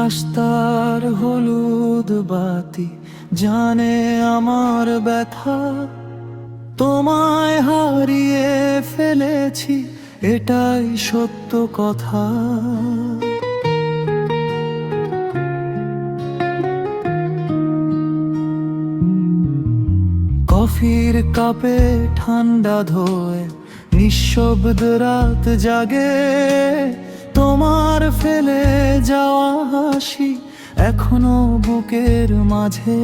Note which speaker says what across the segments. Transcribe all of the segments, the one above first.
Speaker 1: রাস্তার হলুদ বাতি জানে আমার ব্যথা, তোমায় হারিয়ে ফেলেছি এটাই সত্য কথা। কফির কাপে ঠান্ডা ধোয়ে নিঃশব্দ রাত জাগে, তোমার ফেলে যাওয়া হাসি এখনো বুকের মাঝে।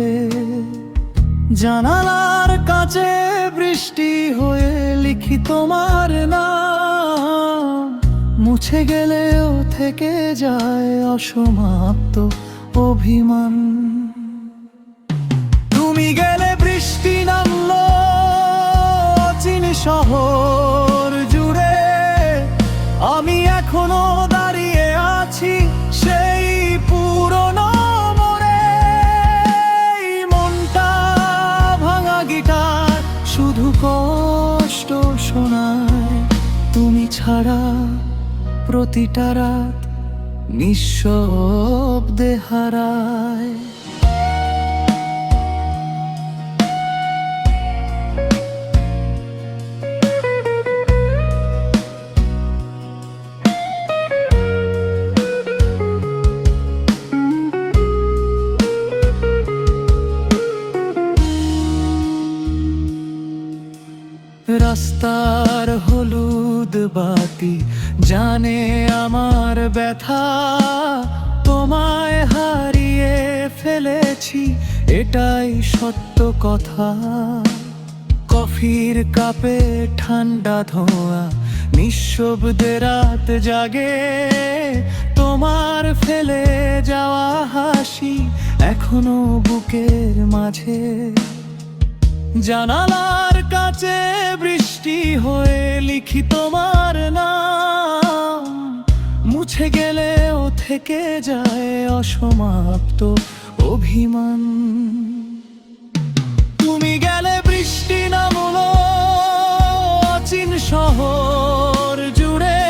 Speaker 1: জানালার কাছে বৃষ্টি হয়ে লিখি তোমার নাম, মুছে গেলেও থেকে যায় অসমাপ্ত অভিমান। তুমি গেলে বৃষ্টি নামলো অচিন শহর জুড়ে, আমি এখনো দাঁড়িয়ে আছি সেই পুরনো মোড়ে। মনটা ভাঙা গিটার শুধু কষ্ট শোনায়, তুমি ছাড়া প্রতিটা রাত নিঃশব্দে হারায়। রাস্তার হলুদ বাতি জানে আমার ব্যথা, তোমায় হারিয়ে ফেলেছি এটাই সত্য কথা। কফির কাপে ঠান্ডা ধোঁয়া নিঃশব্দে রাত জাগে, তোমার ফেলে যাওয়া হাসি এখনো বুকের মাঝে। জানালার কাছে বৃষ্টি হয়ে লিখি তোমার নাম, মুছে গেলেও থেকে যায় অসমাপ্ত অভিমান। তুমি গেলে বৃষ্টি নামলো অচিন শহর জুড়ে,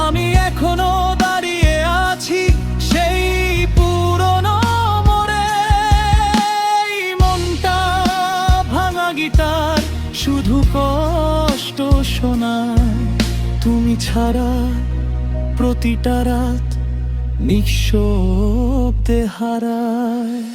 Speaker 1: আমি এখনো দাঁড়িয়ে আছি সেই পুরনো মোড়ে। মনটা ভাঙা গিটার শুধু কষ্ট শোনায়, তুমি ছাড়া প্রতিটা রাত নিঃশব্দে হারায়।